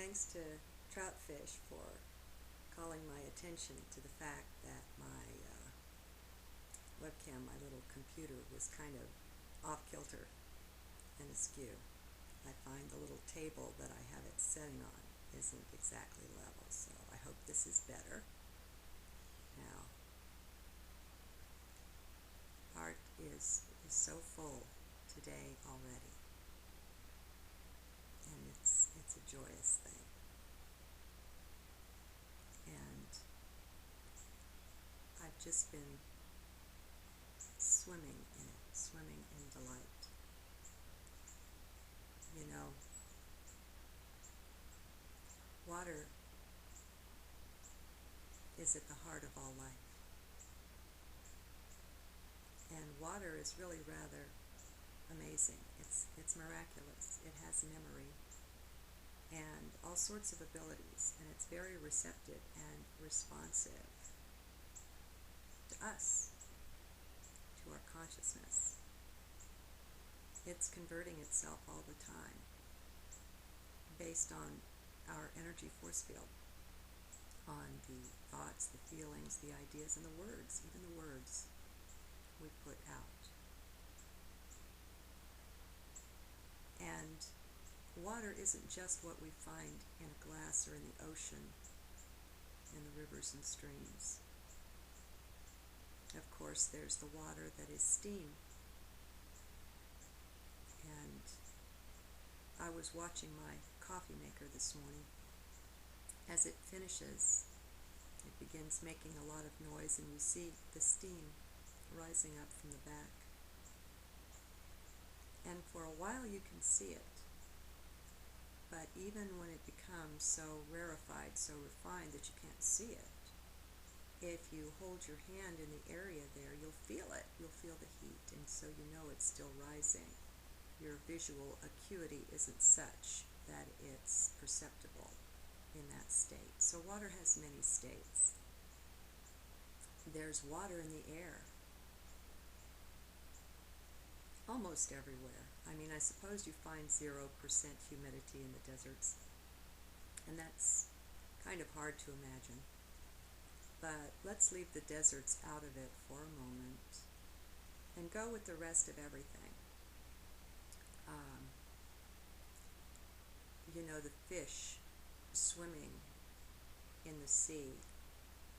thanks to Troutfish for calling my attention to the fact that my webcam, my little computer, was kind of off-kilter and askew. I find the little table that I have it setting on isn't exactly level, so I hope this is better. Now, heart is so full today already, and it's a joyous thing. And I've just been swimming in it, swimming in delight. You know, water is at the heart of all life. And water is really rather amazing. It's miraculous. It has memory and all sorts of abilities, and it's very receptive and responsive to us, to our consciousness. It's converting itself all the time based on our energy force field, on the thoughts, the feelings, the ideas, and the words, even the words we put out. And water isn't just what we find in a glass or in the ocean, in the rivers and streams. Of course, there's the water that is steam. And I was watching my coffee maker this morning. As it finishes, it begins making a lot of noise, and you see the steam rising up from the back. And for a while you can see it. But even when it becomes so rarefied, so refined that you can't see it, if you hold your hand in the area there, you'll feel it. You'll feel the heat, and so you know it's still rising. Your visual acuity isn't such that it's perceptible in that state. So water has many states. There's water in the air, almost everywhere. I mean, I suppose you find 0% humidity in the deserts, and that's kind of hard to imagine. But let's leave the deserts out of it for a moment and go with the rest of everything. You know, the fish swimming in the sea,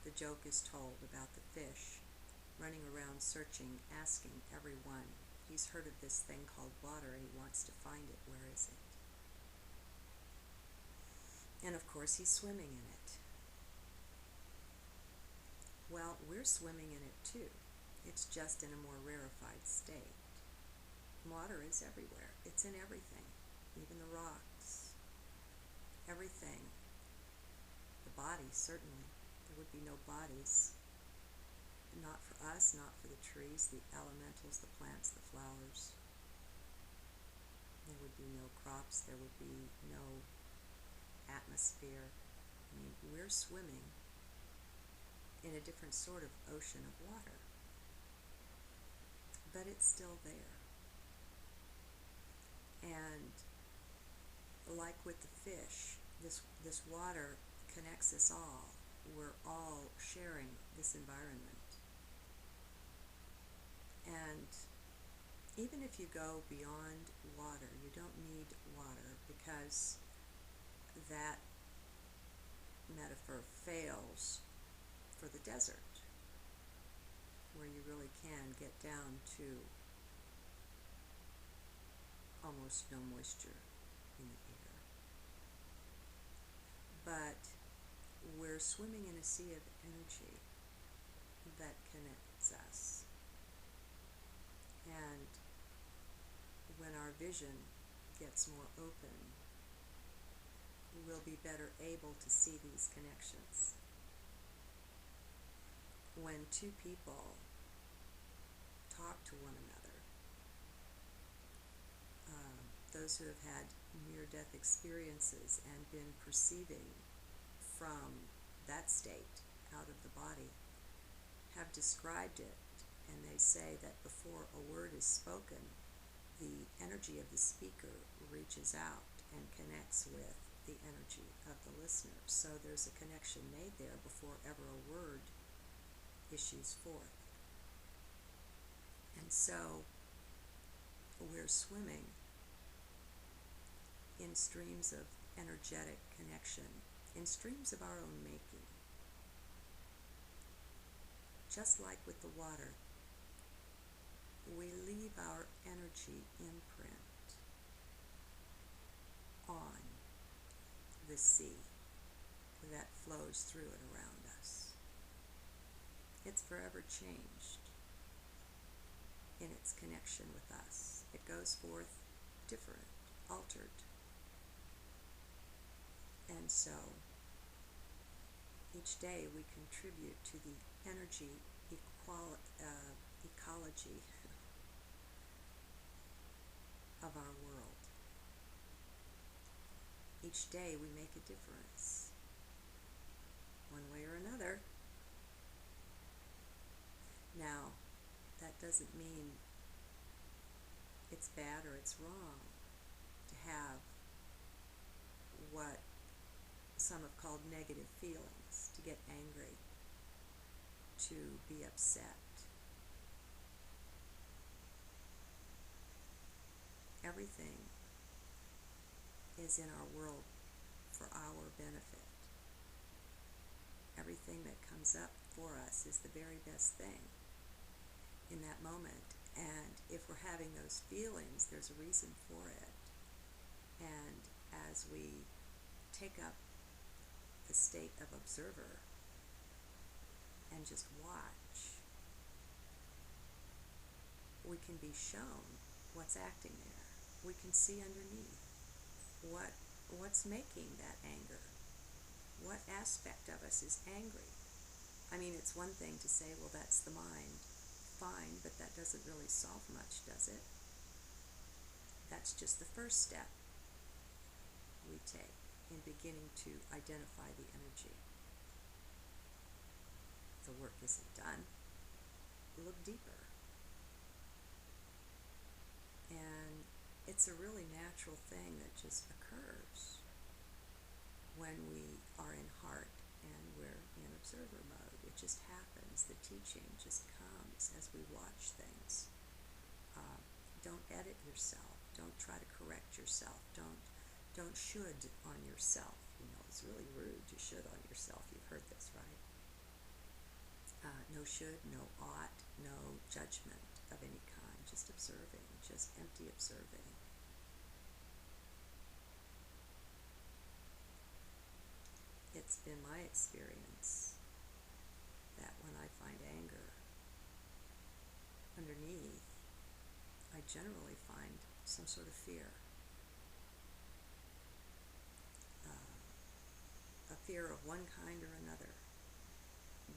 the joke is told about the fish running around searching, asking everyone. He's heard of this thing called water and he wants to find it. Where is it? And of course he's swimming in it. Well, we're swimming in it too. It's just in a more rarefied state. Water is everywhere. It's in everything, even the rocks, everything. The bodies, certainly. There would be no bodies. Not for us, not for the trees, the elementals, the plants, the flowers. There would be no crops, there would be no atmosphere. I mean, we're swimming in a different sort of ocean of water. But it's still there. And like with the fish, this water connects us all. We're all sharing this environment. And even if you go beyond water, you don't need water, because that metaphor fails for the desert, where you really can get down to almost no moisture in the air. But we're swimming in a sea of energy that connects us. And when our vision gets more open, we'll be better able to see these connections. When two people talk to one another, those who have had near-death experiences and been perceiving from that state out of the body have described it, and they say that before a word is spoken, the energy of the speaker reaches out and connects with the energy of the listener. So there's a connection made there before ever a word issues forth. And so we're swimming in streams of energetic connection, in streams of our own making. Just like with the water, we leave our energy imprint on the sea that flows through and around us. It's forever changed in its connection with us. It goes forth different, altered. And so each day we contribute to the energy ecology of our world. Each day we make a difference, one way or another. Now, that doesn't mean it's bad or it's wrong to have what some have called negative feelings, to get angry, to be upset. Everything is in our world for our benefit. Everything that comes up for us is the very best thing in that moment. And if we're having those feelings, there's a reason for it. And as we take up the state of observer and just watch, we can be shown what's acting there. We can see underneath what's making that anger. What aspect of us is angry? I mean, it's one thing to say, well, that's the mind. Fine, but that doesn't really solve much, does it? That's just the first step we take in beginning to identify the energy. The work isn't done. Look deeper. And it's a really natural thing that just occurs when we are in heart and we're in observer mode. It just happens. The teaching just comes as we watch things. Don't edit yourself. Don't try to correct yourself. Don't should on yourself. You know, it's really rude to should on yourself. You've heard this, right? No should, no ought, no judgment of any kind. Just observing, just empty observing. It's been my experience that when I find anger underneath, I generally find some sort of fear. A fear of one kind or another,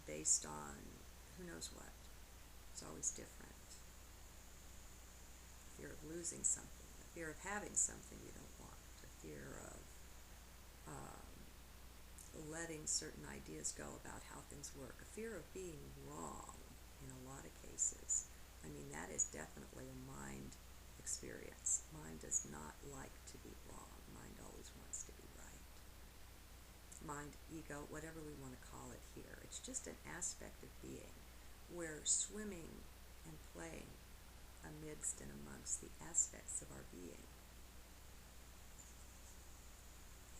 based on who knows what. It's always different. A fear of losing something, a fear of having something you don't want, a fear of letting certain ideas go about how things work, a fear of being wrong in a lot of cases. I mean, that is definitely a mind experience. Mind does not like to be wrong. Mind always wants to be right. Mind, ego, whatever we want to call it here. It's just an aspect of being. We're swimming and playing amidst and amongst the aspects of our being.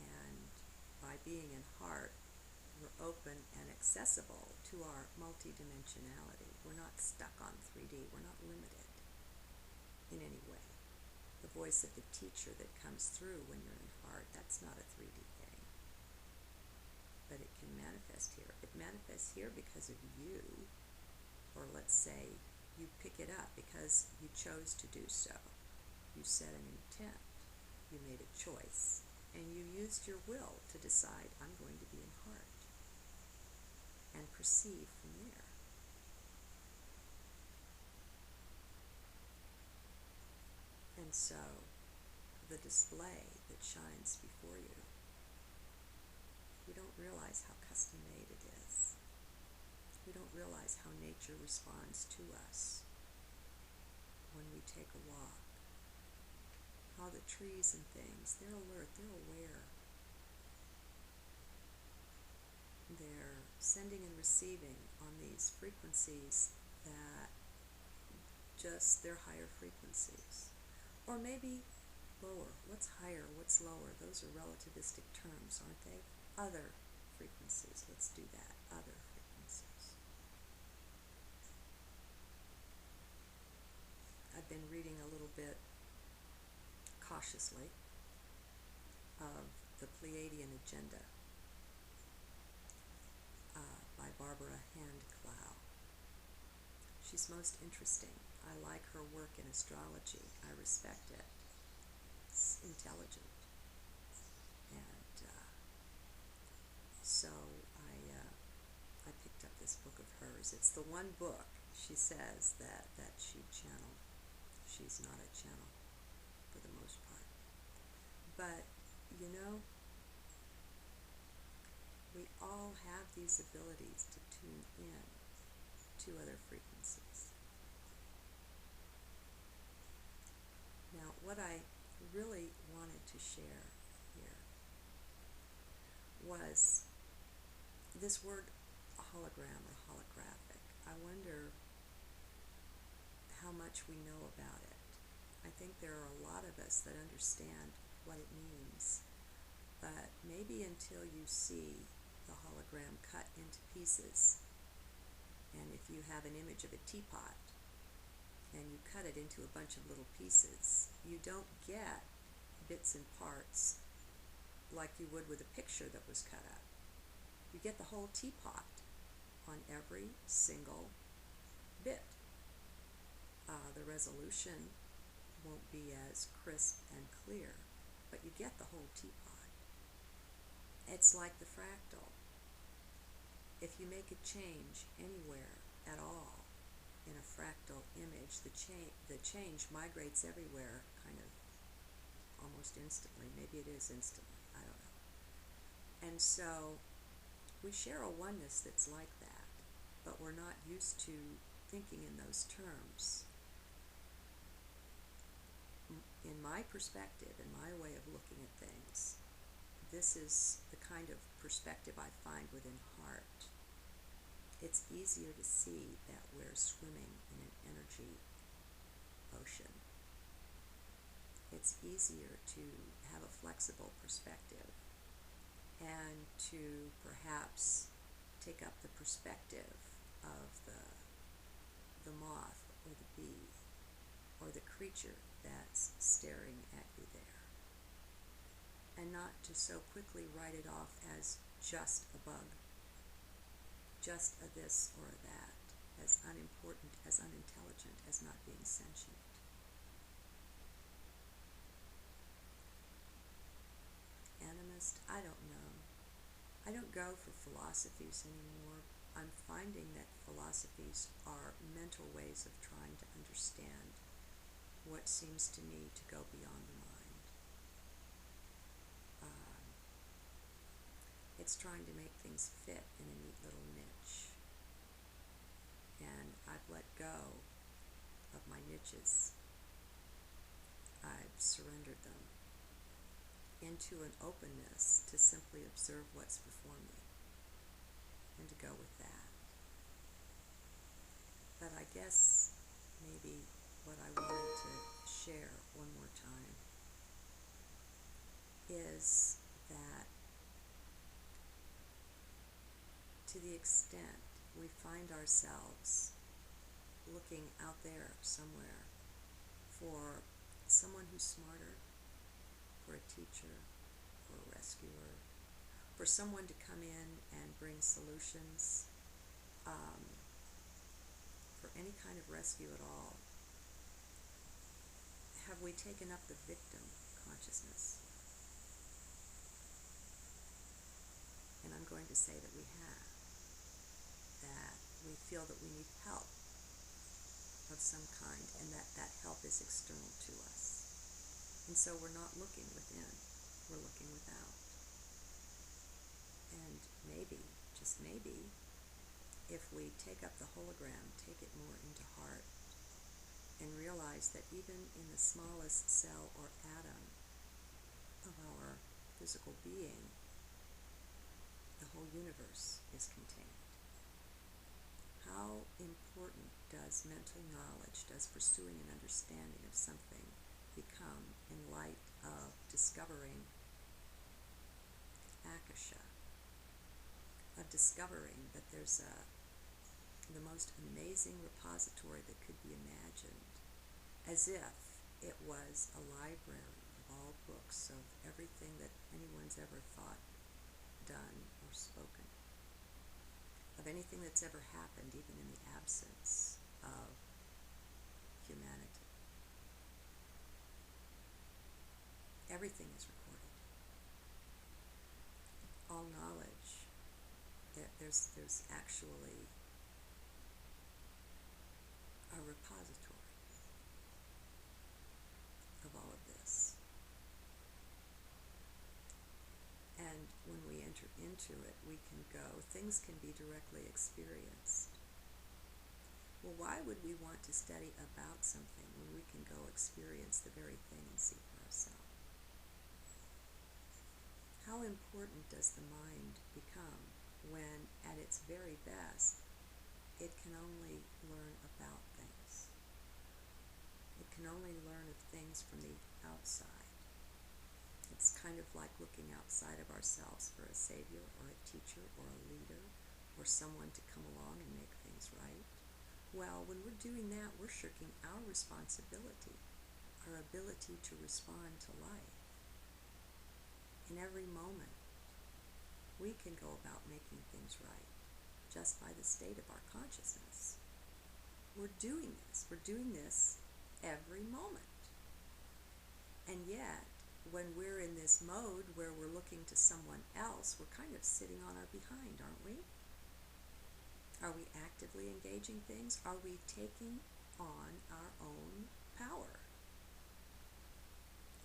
And by being in heart, we're open and accessible to our multidimensionality. We're not stuck on 3D. We're not limited in any way. The voice of the teacher that comes through when you're in heart, that's not a 3D thing. But it can manifest here. It manifests here because of you, or let's say you pick it up because you chose to do so. You set an intent. You made a choice. And you used your will to decide, I'm going to be in heart, and perceive from there. And so, the display that shines before you, we don't realize how custom-made it is. We don't realize how nature responds to us when we take a walk. How the trees and things, they're alert, they're aware receiving on these frequencies that just they're higher frequencies. Or maybe lower. What's higher? What's lower? Those are relativistic terms, aren't they? Other frequencies. Let's do that. Other frequencies. I've been reading a little bit cautiously of the Pleiadian Agenda by Barbara Handclough. She's most interesting. I like her work in astrology. I respect it. It's intelligent. And so I picked up this book of hers. It's the one book she says that she channeled. She's not a channel for the most part. But, you know, we all have these abilities to tune in to other frequencies. Now, what I really wanted to share here was this word hologram or holographic. I wonder how much we know about it. I think there are a lot of us that understand what it means, but maybe until you see the hologram cut into pieces, and if you have an image of a teapot and you cut it into a bunch of little pieces, you don't get bits and parts like you would with a picture that was cut up. You get the whole teapot on every single bit. The resolution won't be as crisp and clear, but you get the whole teapot. It's like the fractal. If you make a change anywhere at all in a fractal image, the change migrates everywhere kind of almost instantly. Maybe it is instantly, I don't know. And so we share a oneness that's like that, but we're not used to thinking in those terms. In my perspective, in my way of looking at things, this is the kind of perspective I find within heart. It's easier to see that we're swimming in an energy ocean. It's easier to have a flexible perspective and to perhaps take up the perspective of the moth or the bee or the creature that's staring at you there, and not to so quickly write it off as just a bug, just a this or a that, as unimportant, as unintelligent, as not being sentient. Animist? I don't know. I don't go for philosophies anymore. I'm finding that philosophies are mental ways of trying to understand what seems to me to go beyond the mind. It's trying to make things fit in a neat little niche. And I've let go of my niches. I've surrendered them into an openness to simply observe what's before me and to go with that. But I guess maybe what I wanted to share one more time is that to the extent we find ourselves looking out there somewhere for someone who's smarter, for a teacher, for a rescuer, for someone to come in and bring solutions, for any kind of rescue at all, have we taken up the victim consciousness? And I'm going to say that we have. That we feel that we need help of some kind, and that help is external to us. And so we're not looking within, we're looking without. And maybe, just maybe, if we take up the hologram, take it more into heart, and realize that even in the smallest cell or atom of our physical being, the whole universe is contained. how important does mental knowledge, does pursuing an understanding of something become in light of discovering Akasha, of discovering that there's the most amazing repository that could be imagined, as if it was a library of all books of everything that anyone's ever thought, done, or spoken, of anything that's ever happened, even in the absence of humanity. Everything is recorded. All knowledge. There's actually a repository of all of this. And when we enter into it, we can go, things can be directly experienced. Well, why would we want to study about something when we can go experience the very thing and see for ourselves? How important does the mind become when, at its very best, it can only learn about things? It can only learn of things from the outside. It's kind of like looking outside of ourselves for a savior or a teacher or a leader or someone to come along and make things right. Well, when we're doing that, we're shirking our responsibility, our ability to respond to life. In every moment, we can go about making things right just by the state of our consciousness. We're doing this. We're doing this every moment. And yet, when we're in this mode where we're looking to someone else, we're kind of sitting on our behind, aren't we? Are we actively engaging things? Are we taking on our own power?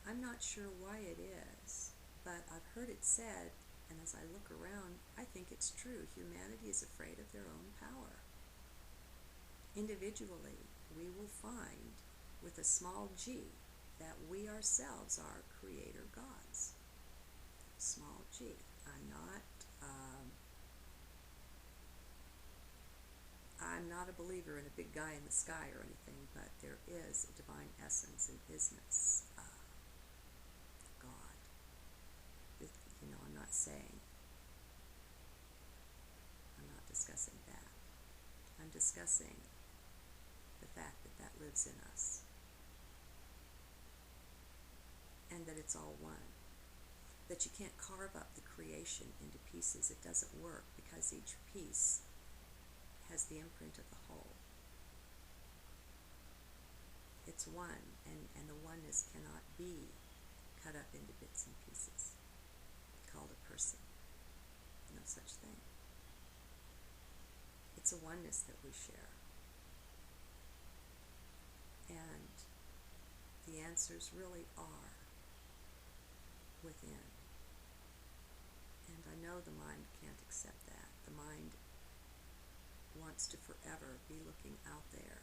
I'm not sure why it is, but I've heard it said, and as I look around, I think it's true. Humanity is afraid of their own power. Individually, we will find, with a small g, that we ourselves are creator gods. Small g. I'm not a believer in a big guy in the sky or anything, but there is a divine essence and isness, God. I'm not saying, I'm not discussing that. I'm discussing the fact that that lives in us and that it's all one. That you can't carve up the creation into pieces. It doesn't work because each piece has the imprint of the whole. It's one, and the oneness cannot be cut up into bits and pieces, called a person. No such thing. It's a oneness that we share. And the answers really are within. And I know the mind can't accept that. The mind wants to forever be looking out there.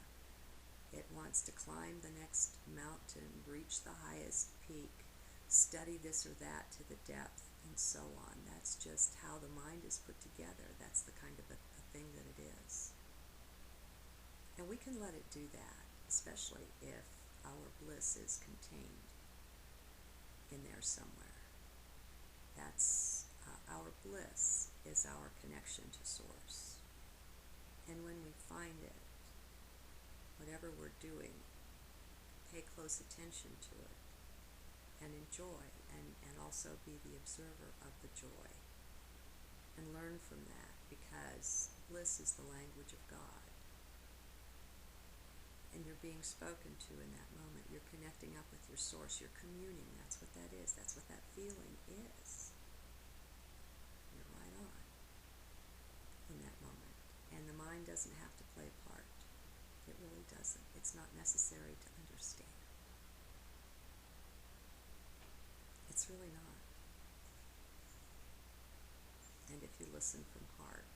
It wants to climb the next mountain, reach the highest peak, study this or that to the depth, and so on. That's just how the mind is put together. That's the kind of a thing that it is. And we can let it do that, especially if our bliss is contained in there somewhere. That's our bliss is our connection to Source. And when we find it, whatever we're doing, pay close attention to it and enjoy, and also be the observer of the joy and learn from that, because bliss is the language of God. And you're being spoken to in that moment. You're connecting up with your Source. You're communing. That's what that is. That's what that feeling is. You're right on in that moment. And the mind doesn't have to play a part. It really doesn't. It's not necessary to understand. It's really not. And if you listen from heart,